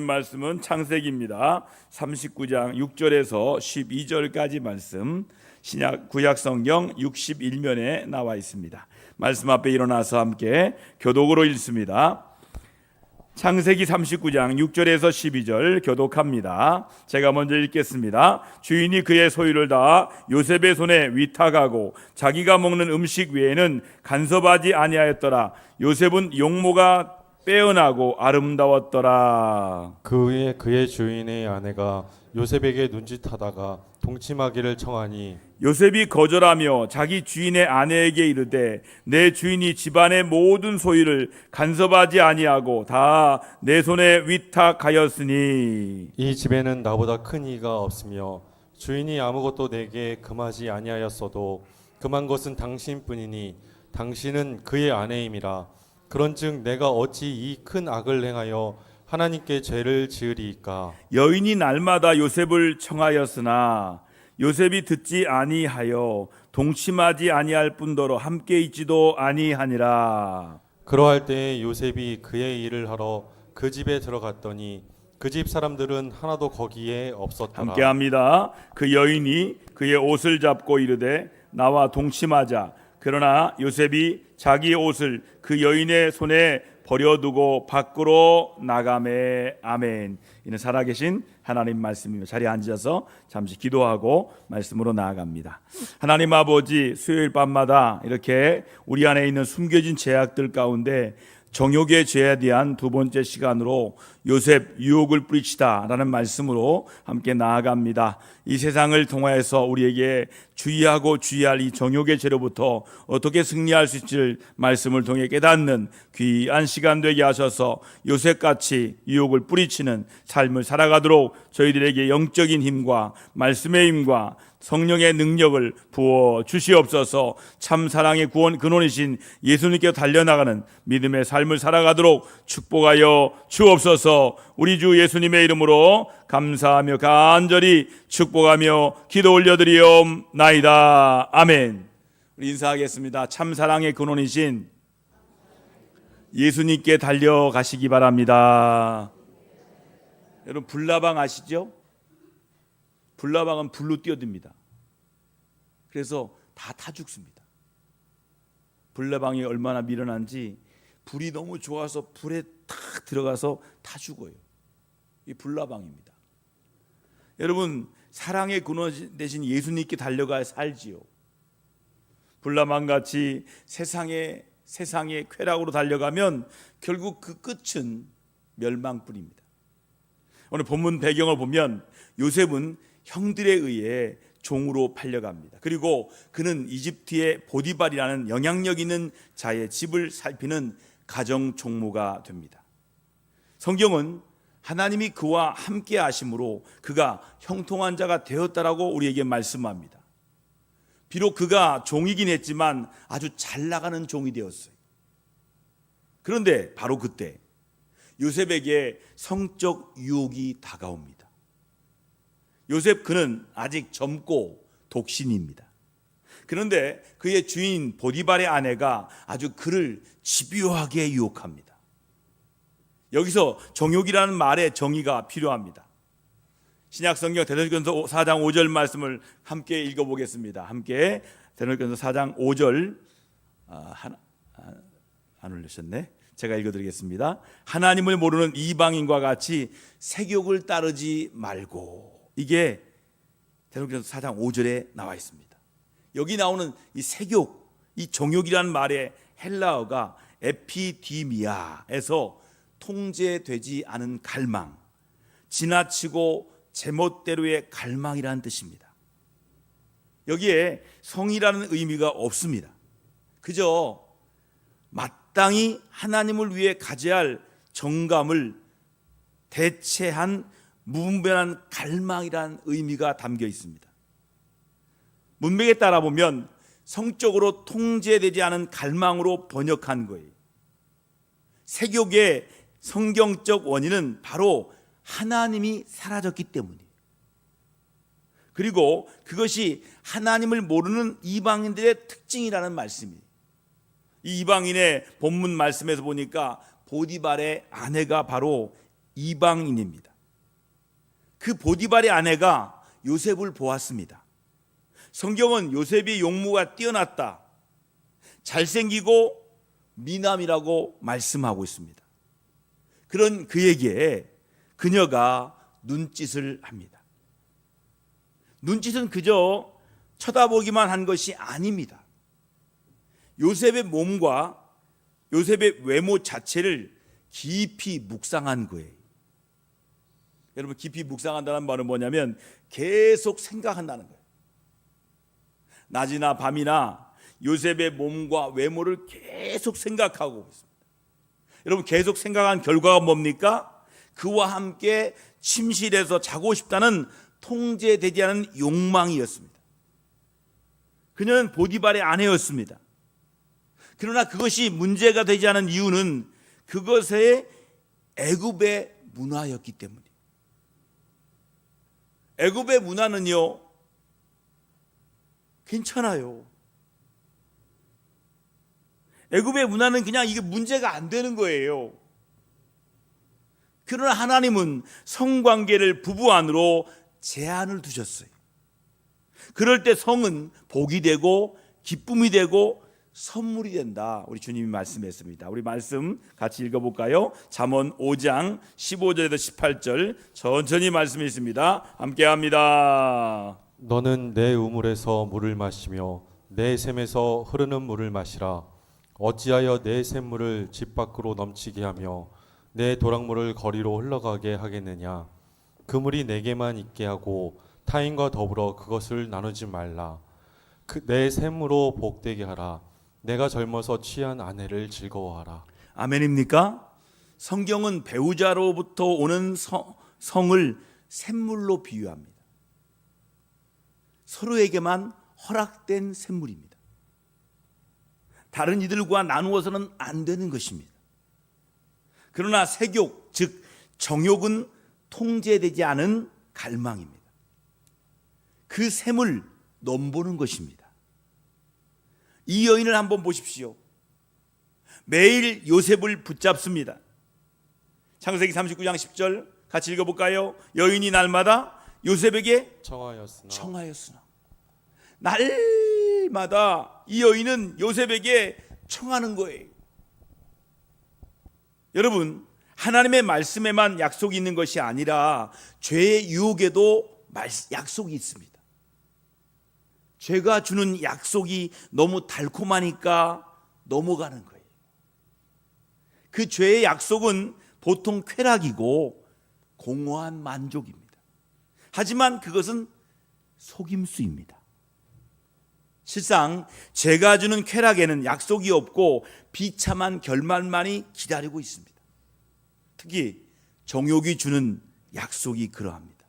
말씀은 창세기입니다. 39장 6절에서 12절까지 말씀, 신약 구약 성경 61면에 나와 있습니다. 말씀 앞에 일어나서 함께 교독으로 읽습니다. 창세기 39장 6절에서 12절 교독합니다. 제가 먼저 읽겠습니다. 주인이 그의 소유를 다 요셉의 손에 위탁하고 자기가 먹는 음식 외에는 간섭하지 아니하였더라. 요셉은 용모가 빼어나고 아름다웠더라. 그 후에 그의 주인의 아내가 요셉에게 눈짓하다가 동침하기를 청하니 요셉이 거절하며 자기 주인의 아내에게 이르되 내 주인이 집안의 모든 소유를 간섭하지 아니하고 다 내 손에 위탁하였으니 이 집에는 나보다 큰 이가 없으며 주인이 아무것도 내게 금하지 아니하였어도 금한 것은 당신뿐이니 당신은 그의 아내임이라. 그런즉 내가 어찌 이 큰 악을 행하여 하나님께 죄를 지으리이까. 여인이 날마다 요셉을 청하였으나 요셉이 듣지 아니하여 동침하지 아니할 뿐더러 함께 있지도 아니하니라. 그러할 때에 요셉이 그의 일을 하러 그 집에 들어갔더니 그 집 사람들은 하나도 거기에 없었더라. 함께합니다. 그 여인이 그의 옷을 잡고 이르되 나와 동침하자. 그러나 요셉이 자기의 옷을 그 여인의 손에 버려두고 밖으로 나가매. 아멘. 이는 살아계신 하나님 말씀이며 자리에 앉아서 잠시 기도하고 말씀으로 나아갑니다. 하나님 아버지, 수요일 밤마다 이렇게 우리 안에 있는 숨겨진 죄악들 가운데 정욕의 죄에 대한 두 번째 시간으로 요셉 유혹을 뿌리치다 라는 말씀으로 함께 나아갑니다. 이 세상을 통하여서 우리에게 주의하고 주의할 이 정욕의 죄로부터 어떻게 승리할 수 있을지를 말씀을 통해 깨닫는 귀한 시간 되게 하셔서 요셉같이 유혹을 뿌리치는 삶을 살아가도록 저희들에게 영적인 힘과 말씀의 힘과 성령의 능력을 부어 주시옵소서. 참 사랑의 구원 근원이신 예수님께 달려나가는 믿음의 삶을 살아가도록 축복하여 주옵소서. 우리 주 예수님의 이름으로 감사하며 간절히 축복하며 기도 올려드리옵나이다. 아멘. 우리 인사하겠습니다. 참 사랑의 근원이신 예수님께 달려가시기 바랍니다. 여러분, 불나방 아시죠? 불나방은 불로 뛰어듭니다. 그래서 다 타 죽습니다. 불나방이 얼마나 미련한지 불이 너무 좋아서 불에 탁 들어가서 타 죽어요. 이 불나방입니다. 여러분, 사랑의 근원 대신 예수님께 달려가 살지요. 불나방같이 세상의 쾌락으로 달려가면 결국 그 끝은 멸망뿐입니다. 오늘 본문 배경을 보면 요셉은 형들에 의해 종으로 팔려갑니다. 그리고 그는 이집트의 보디발이라는 영향력 있는 자의 집을 살피는 가정 종모가 됩니다. 성경은 하나님이 그와 함께 하심으로 그가 형통한 자가 되었다라고 우리에게 말씀합니다. 비록 그가 종이긴 했지만 아주 잘 나가는 종이 되었어요. 그런데 바로 그때 요셉에게 성적 유혹이 다가옵니다. 요셉 그는 아직 젊고 독신입니다. 그런데 그의 주인 보디발의 아내가 아주 그를 집요하게 유혹합니다. 여기서 정욕이라는 말의 정의가 필요합니다. 신약성경 데살로니가서 4장 5절 말씀을 함께 읽어보겠습니다. 함께 데살로니가서 4장 5절 안 올리셨네. 제가 읽어드리겠습니다. 하나님을 모르는 이방인과 같이 색욕을 따르지 말고. 이게 데살로니가서 4장 5절에 나와 있습니다. 여기 나오는 이 색욕, 이 정욕이라는 말의 헬라어가 에피디미아에서 통제되지 않은 갈망, 지나치고 제멋대로의 갈망이라는 뜻입니다. 여기에 성이라는 의미가 없습니다. 그저 마땅히 하나님을 위해 가져야 할 정감을 대체한 무분별한 갈망이라는 의미가 담겨 있습니다. 문맥에 따라 보면 성적으로 통제되지 않은 갈망으로 번역한 거예요. 색욕의 성경적 원인은 바로 하나님이 사라졌기 때문이에요. 그리고 그것이 하나님을 모르는 이방인들의 특징이라는 말씀이에요. 이 이방인의 본문 말씀에서 보니까 보디발의 아내가 바로 이방인입니다. 그 보디발의 아내가 요셉을 보았습니다. 성경은 요셉의 용모가 뛰어났다, 잘생기고 미남이라고 말씀하고 있습니다. 그런 그에게 그녀가 눈짓을 합니다. 눈짓은 그저 쳐다보기만 한 것이 아닙니다. 요셉의 몸과 요셉의 외모 자체를 깊이 묵상한 거예요. 여러분, 깊이 묵상한다는 말은 뭐냐면 계속 생각한다는 거예요. 낮이나 밤이나 요셉의 몸과 외모를 계속 생각하고 있습니다. 여러분, 계속 생각한 결과가 뭡니까? 그와 함께 침실에서 자고 싶다는 통제되지 않은 욕망이었습니다. 그녀는 보디발의 아내였습니다. 그러나 그것이 문제가 되지 않은 이유는 그것의 애굽의 문화였기 때문이에요. 애굽의 문화는요, 괜찮아요. 애굽의 문화는 그냥 이게 문제가 안 되는 거예요. 그러나 하나님은 성관계를 부부 안으로 제한을 두셨어요. 그럴 때 성은 복이 되고 기쁨이 되고 선물이 된다. 우리 주님이 말씀했습니다. 우리 말씀 같이 읽어볼까요? 잠언 5장 15절에서 18절 천천히 말씀이 있습니다. 함께합니다. 너는 내 우물에서 물을 마시며 내 샘에서 흐르는 물을 마시라. 어찌하여 내 샘물을 집 밖으로 넘치게 하며 내 도랑물을 거리로 흘러가게 하겠느냐. 그 물이 내게만 있게 하고 타인과 더불어 그것을 나누지 말라. 내 샘으로 복되게 하라. 내가 젊어서 취한 아내를 즐거워하라. 아멘입니까? 성경은 배우자로부터 오는 성을 샘물로 비유합니다. 서로에게만 허락된 샘물입니다. 다른 이들과 나누어서는 안 되는 것입니다. 그러나 색욕, 즉 정욕은 통제되지 않은 갈망입니다. 그 샘을 넘보는 것입니다. 이 여인을 한번 보십시오. 매일 요셉을 붙잡습니다. 창세기 39장 10절 같이 읽어볼까요? 여인이 날마다 요셉에게 청하였으나 날마다 이 여인은 요셉에게 청하는 거예요. 여러분, 하나님의 말씀에만 약속이 있는 것이 아니라 죄의 유혹에도 약속이 있습니다. 죄가 주는 약속이 너무 달콤하니까 넘어가는 거예요. 그 죄의 약속은 보통 쾌락이고 공허한 만족입니다. 하지만 그것은 속임수입니다. 실상 죄가 주는 쾌락에는 약속이 없고 비참한 결말만이 기다리고 있습니다. 특히 정욕이 주는 약속이 그러합니다.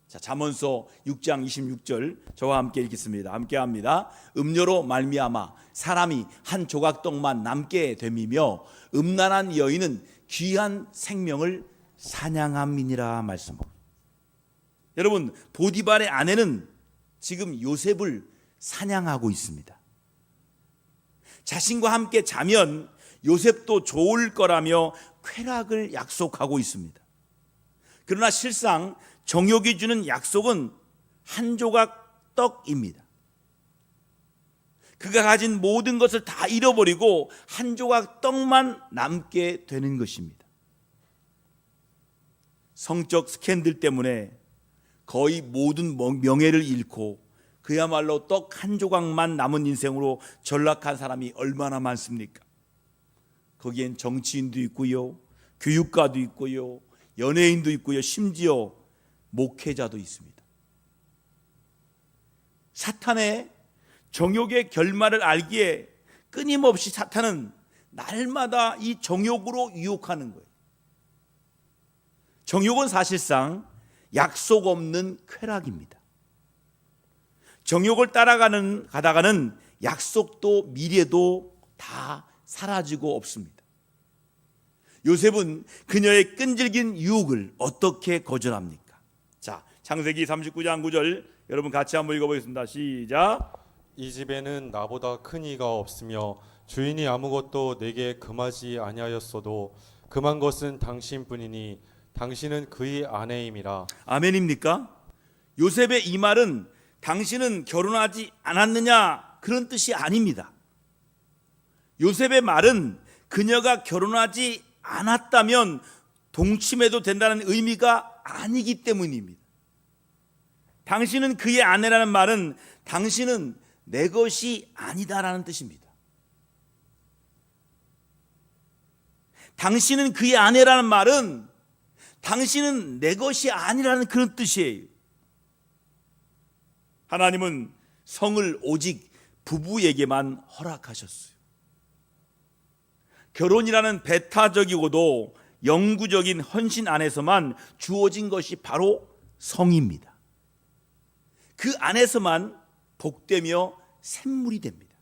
자, 잠언서 6장 26절 저와 함께 읽겠습니다. 함께 합니다. 음료로 말미암아 사람이 한 조각 떡만 남게 됨이며 음란한 여인은 귀한 생명을 사냥함이니라 말씀합니다. 여러분, 보디발의 아내는 지금 요셉을 사냥하고 있습니다. 자신과 함께 자면 요셉도 좋을 거라며 쾌락을 약속하고 있습니다. 그러나 실상 정욕이 주는 약속은 한 조각 떡입니다. 그가 가진 모든 것을 다 잃어버리고 한 조각 떡만 남게 되는 것입니다. 성적 스캔들 때문에 거의 모든 명예를 잃고 그야말로 떡 한 조각만 남은 인생으로 전락한 사람이 얼마나 많습니까? 거기엔 정치인도 있고요, 교육가도 있고요, 연예인도 있고요, 심지어 목회자도 있습니다. 사탄의 정욕의 결말을 알기에 끊임없이 사탄은 날마다 이 정욕으로 유혹하는 거예요. 정욕은 사실상 약속 없는 쾌락입니다. 정욕을 가다가는 약속도 미래도 다 사라지고 없습니다. 요셉은 그녀의 끈질긴 유혹을 어떻게 거절합니까? 자, 창세기 39장 9절 여러분 같이 한번 읽어보겠습니다. 시작. 이 집에는 나보다 큰 이가 없으며 주인이 아무것도 내게 금하지 아니하였어도 금한 것은 당신뿐이니 당신은 그의 아내임이라. 아멘입니까? 요셉의 이 말은 당신은 결혼하지 않았느냐 그런 뜻이 아닙니다. 요셉의 말은 그녀가 결혼하지 않았다면 동침해도 된다는 의미가 아니기 때문입니다. 당신은 그의 아내라는 말은 당신은 내 것이 아니다라는 뜻입니다. 당신은 그의 아내라는 말은 당신은 내 것이 아니라는 그런 뜻이에요. 하나님은 성을 오직 부부에게만 허락하셨어요. 결혼이라는 배타적이고도 영구적인 헌신 안에서만 주어진 것이 바로 성입니다. 그 안에서만 복되며 샘물이 됩니다.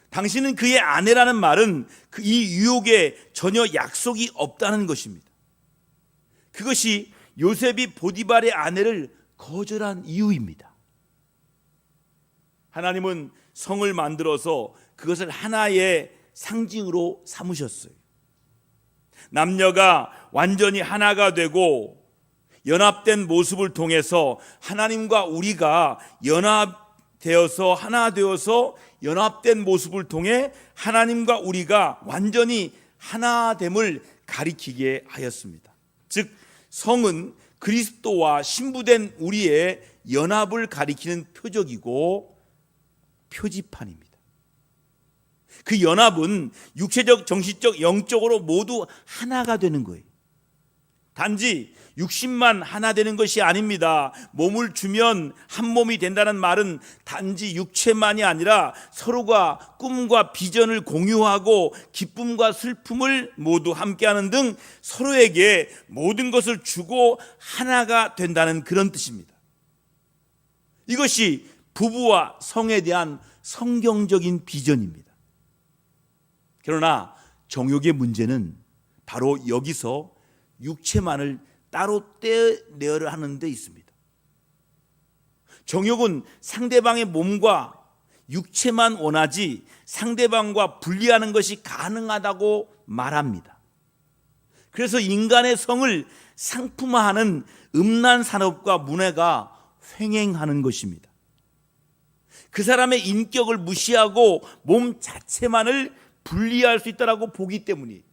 당신은 그의 아내라는 말은 이 유혹에 전혀 약속이 없다는 것입니다. 그것이 요셉이 보디발의 아내를 거절한 이유입니다. 하나님은 성을 만들어서 그것을 하나의 상징으로 삼으셨어요. 남녀가 완전히 하나가 되고 연합된 모습을 통해서 하나님과 우리가 연합되어서 하나 되어서 연합된 모습을 통해 하나님과 우리가 완전히 하나됨을 가리키게 하였습니다. 즉 성은 그리스도와 신부된 우리의 연합을 가리키는 표적이고 표지판입니다. 그 연합은 육체적, 정신적, 영적으로 모두 하나가 되는 거예요. 단지 육신만 하나 되는 것이 아닙니다. 몸을 주면 한 몸이 된다는 말은 단지 육체만이 아니라 서로가 꿈과 비전을 공유하고 기쁨과 슬픔을 모두 함께하는 등 서로에게 모든 것을 주고 하나가 된다는 그런 뜻입니다. 이것이 부부와 성에 대한 성경적인 비전입니다. 그러나 정욕의 문제는 바로 여기서 육체만을 따로 떼내어야 하는 데 있습니다. 정욕은 상대방의 몸과 육체만 원하지 상대방과 분리하는 것이 가능하다고 말합니다. 그래서 인간의 성을 상품화하는 음란 산업과 문화가 횡행하는 것입니다. 그 사람의 인격을 무시하고 몸 자체만을 분리할 수 있다고 보기 때문이에요.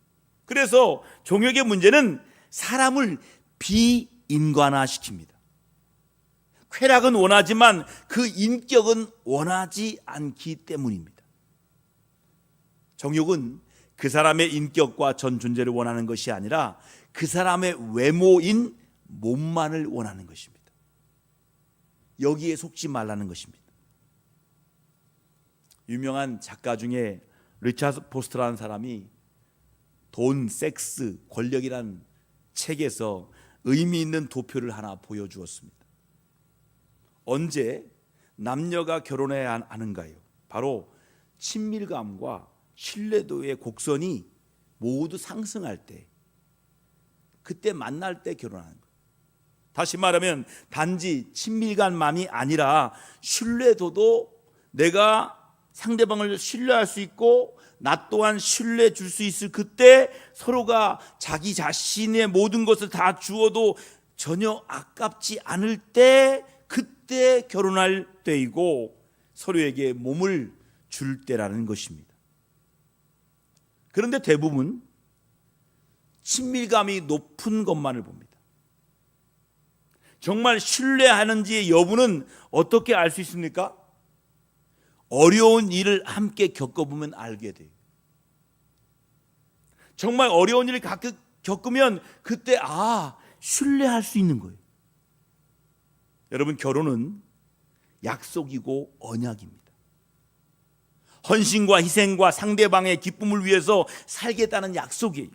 그래서 정욕의 문제는 사람을 비인간화시킵니다. 쾌락은 원하지만 그 인격은 원하지 않기 때문입니다. 정욕은 그 사람의 인격과 전 존재를 원하는 것이 아니라 그 사람의 외모인 몸만을 원하는 것입니다. 여기에 속지 말라는 것입니다. 유명한 작가 중에 리차드 포스터라는 사람이 돈, 섹스, 권력이라는 책에서 의미 있는 도표를 하나 보여주었습니다. 언제 남녀가 결혼해야 하는가요? 바로 친밀감과 신뢰도의 곡선이 모두 상승할 때, 그때 만날 때 결혼하는 거예요. 다시 말하면 단지 친밀감만이 아니라 신뢰도도 내가 상대방을 신뢰할 수 있고 나 또한 신뢰해 줄 수 있을 그때 서로가 자기 자신의 모든 것을 다 주어도 전혀 아깝지 않을 때 그때 결혼할 때이고 서로에게 몸을 줄 때라는 것입니다. 그런데 대부분 친밀감이 높은 것만을 봅니다. 정말 신뢰하는지의 여부는 어떻게 알 수 있습니까? 어려운 일을 함께 겪어보면 알게 돼요. 정말 어려운 일을 겪으면 그때 신뢰할 수 있는 거예요. 여러분, 결혼은 약속이고 언약입니다. 헌신과 희생과 상대방의 기쁨을 위해서 살겠다는 약속이에요.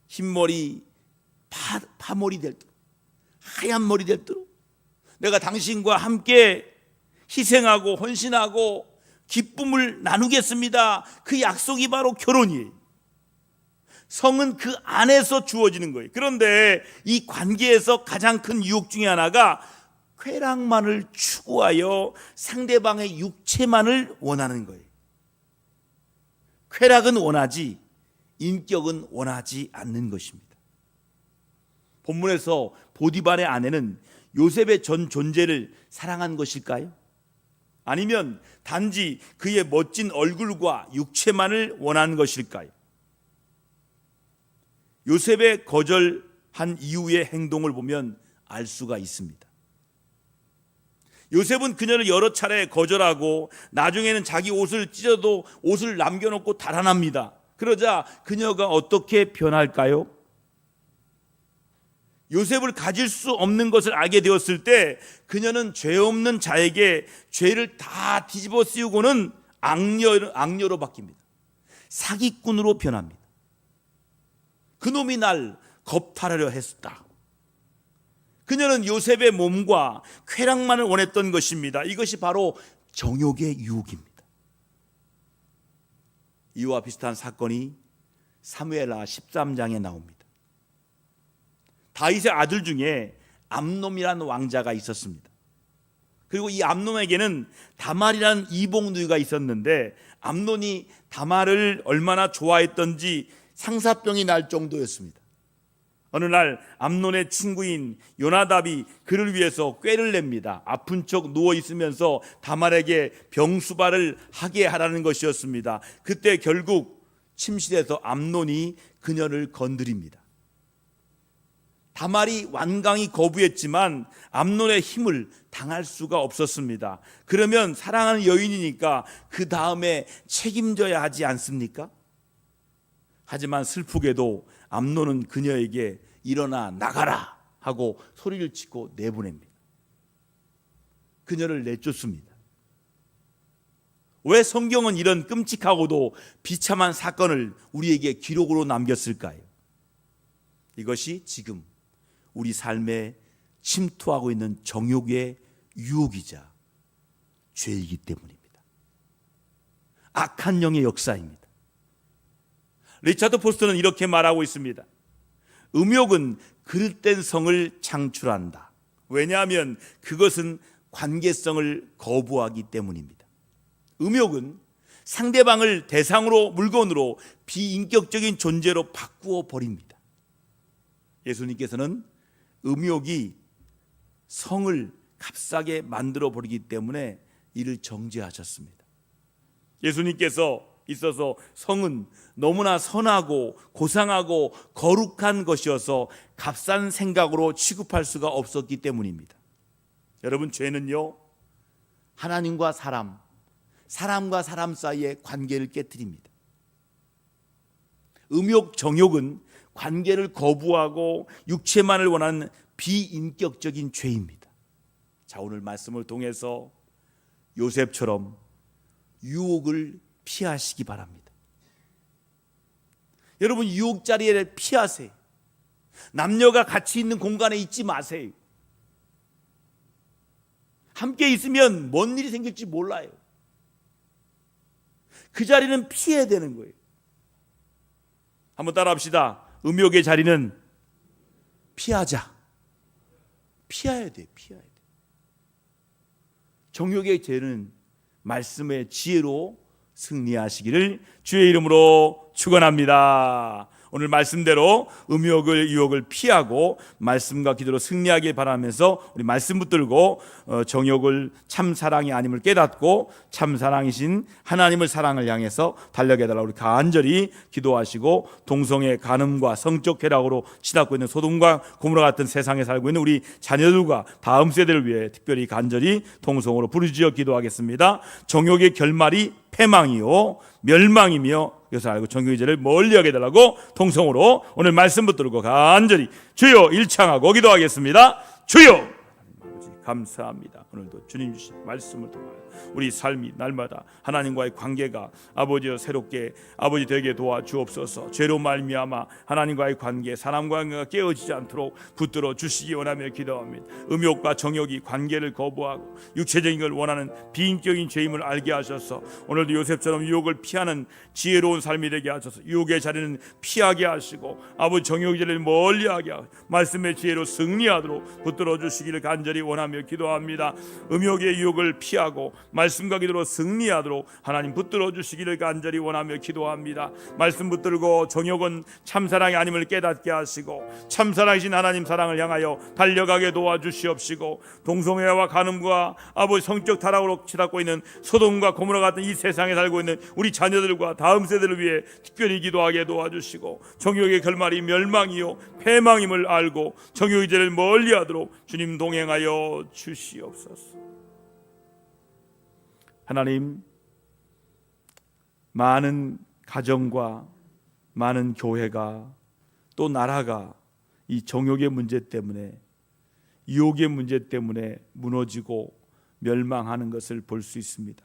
흰머리 파머리 될 듯 하얀 머리 될 듯 내가 당신과 함께 희생하고 헌신하고 기쁨을 나누겠습니다. 그 약속이 바로 결혼이에요. 성은 그 안에서 주어지는 거예요. 그런데 이 관계에서 가장 큰 유혹 중에 하나가 쾌락만을 추구하여 상대방의 육체만을 원하는 거예요. 쾌락은 원하지 인격은 원하지 않는 것입니다. 본문에서 보디발의 아내는 요셉의 전 존재를 사랑한 것일까요? 아니면 단지 그의 멋진 얼굴과 육체만을 원한 것일까요? 요셉의 거절한 이후의 행동을 보면 알 수가 있습니다. 요셉은 그녀를 여러 차례 거절하고 나중에는 자기 옷을 찢어도 옷을 남겨놓고 달아납니다. 그러자 그녀가 어떻게 변할까요? 요셉을 가질 수 없는 것을 알게 되었을 때 그녀는 죄 없는 자에게 죄를 다 뒤집어 씌우고는 악녀로 바뀝니다. 사기꾼으로 변합니다. 그놈이 날 겁탈하려 했다. 그녀는 요셉의 몸과 쾌락만을 원했던 것입니다. 이것이 바로 정욕의 유혹입니다. 이와 비슷한 사건이 사무엘하 13장에 나옵니다. 다윗의 아들 중에 암놈이라는 왕자가 있었습니다. 그리고 이 암놈에게는 다말이라는 이복 누이가 있었는데 암논이 다말을 얼마나 좋아했던지 상사병이 날 정도였습니다. 어느 날 암논의 친구인 요나답이 그를 위해서 꾀를 냅니다. 아픈 척 누워 있으면서 다말에게 병수발을 하게 하라는 것이었습니다. 그때 결국 침실에서 암논이 그녀를 건드립니다. 다말이 완강히 거부했지만 암논의 힘을 당할 수가 없었습니다. 그러면 사랑하는 여인이니까 그 다음에 책임져야 하지 않습니까? 하지만 슬프게도 암논은 그녀에게 일어나 나가라 하고 소리를 치고 내보냅니다. 그녀를 내쫓습니다. 왜 성경은 이런 끔찍하고도 비참한 사건을 우리에게 기록으로 남겼을까요? 이것이 지금 우리 삶에 침투하고 있는 정욕의 유혹이자 죄이기 때문입니다. 악한 영의 역사입니다. 리차드 포스터는 이렇게 말하고 있습니다. 음욕은 그릇된 성을 창출한다. 왜냐하면 그것은 관계성을 거부하기 때문입니다. 음욕은 상대방을 대상으로 물건으로 비인격적인 존재로 바꾸어 버립니다. 예수님께서는 음욕이 성을 값싸게 만들어 버리기 때문에 이를 정죄하셨습니다. 예수님께서 있어서 성은 너무나 선하고 고상하고 거룩한 것이어서 값싼 생각으로 취급할 수가 없었기 때문입니다. 여러분, 죄는요, 하나님과 사람과 사람 사이의 관계를 깨트립니다. 음욕, 정욕은 관계를 거부하고 육체만을 원하는 비인격적인 죄입니다. 자, 오늘 말씀을 통해서 요셉처럼 유혹을 피하시기 바랍니다. 여러분, 유혹 자리에 피하세요. 남녀가 같이 있는 공간에 있지 마세요. 함께 있으면 뭔 일이 생길지 몰라요. 그 자리는 피해야 되는 거예요. 한번 따라합시다. 음욕의 자리는 피하자. 피해야 돼. 정욕의 죄는 말씀의 지혜로 승리하시기를 주의 이름으로 축원합니다. 오늘 말씀대로 음욕을 유혹을 피하고 말씀과 기도로 승리하길 바라면서 우리 말씀 붙들고 정욕을 참 사랑이 아님을 깨닫고 참 사랑이신 하나님을 사랑을 향해서 달려게 해달라고 우리 간절히 기도하시고 동성애 간음과 성적 쾌락으로 치닫고 있는 소돔과 고모라 같은 세상에 살고 있는 우리 자녀들과 다음 세대를 위해 특별히 간절히 통성으로 부르짖어 기도하겠습니다. 정욕의 결말이 패망이요 멸망이며 이것을 알고 정욕의 죄를 멀리하게 해달라고 통성으로 오늘 말씀 붙들고 간절히 주여 일창하고 기도하겠습니다. 주여 아버지 감사합니다. 오늘도 주님 주신 말씀을 통하여 우리 삶이 날마다 하나님과의 관계가 아버지여 새롭게 아버지 되게 도와주옵소서. 죄로 말미암아 하나님과의 관계 사람과의 관계가 깨어지지 않도록 붙들어 주시기 원하며 기도합니다. 음욕과 정욕이 관계를 거부하고 육체적인 걸 원하는 비인격인 죄임을 알게 하셔서 오늘도 요셉처럼 유혹을 피하는 지혜로운 삶이 되게 하셔서 유혹의 자리는 피하게 하시고 아버지 정욕의 자리를 멀리하게 하고 말씀의 지혜로 승리하도록 붙들어 주시기를 간절히 원하며 원하며 기도합니다. 음욕의 유혹을 피하고 말씀과 기도로 승리하도록 하나님 붙들어 주시기를 간절히 원하며 기도합니다. 말씀 붙들고 정욕은 참사랑이 아님을 깨닫게 하시고 참사랑이신 하나님 사랑을 향하여 달려가게 도와주시옵시고, 동성애와 간음과 아버지 성적 타락으로 치닫고 있는 소돔과 고모라 같은 이 세상에 살고 있는 우리 자녀들과 다음 세대를 위해 특별히 기도하게 도와주시고, 정욕의 결말이 멸망이요 패망임을 알고 정욕의 죄를 멀리하도록 주님 동행하여 주시옵소서. 하나님, 많은 가정과 많은 교회가 또 나라가 이 정욕의 문제 때문에, 유혹의 문제 때문에 무너지고 멸망하는 것을 볼 수 있습니다.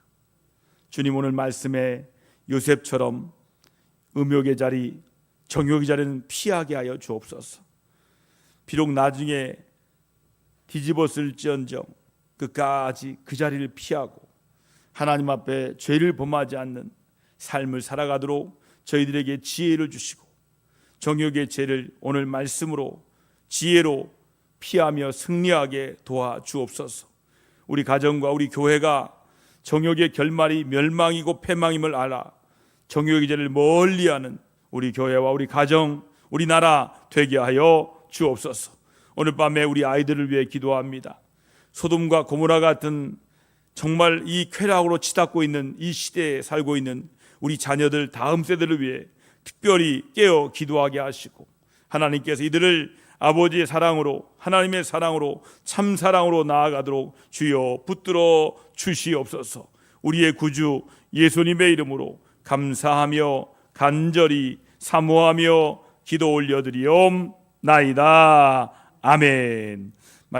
주님, 오늘 말씀에 요셉처럼 음욕의 자리, 정욕의 자리는 피하게 하여 주옵소서. 비록 나중에 뒤집었을지언정 끝까지 그 자리를 피하고 하나님 앞에 죄를 범하지 않는 삶을 살아가도록 저희들에게 지혜를 주시고, 정욕의 죄를 오늘 말씀으로 지혜로 피하며 승리하게 도와주옵소서. 우리 가정과 우리 교회가 정욕의 결말이 멸망이고 패망임을 알아 정욕의 죄를 멀리하는 우리 교회와 우리 가정, 우리 나라 되게 하여 주옵소서. 오늘 밤에 우리 아이들을 위해 기도합니다. 소돔과 고모라 같은 정말 이 쾌락으로 치닫고 있는 이 시대에 살고 있는 우리 자녀들 다음 세대를 위해 특별히 깨어 기도하게 하시고, 하나님께서 이들을 아버지의 사랑으로, 하나님의 사랑으로, 참 사랑으로 나아가도록 주여 붙들어 주시옵소서. 우리의 구주 예수님의 이름으로 감사하며 간절히 사모하며 기도 올려드리옵나이다. 아멘.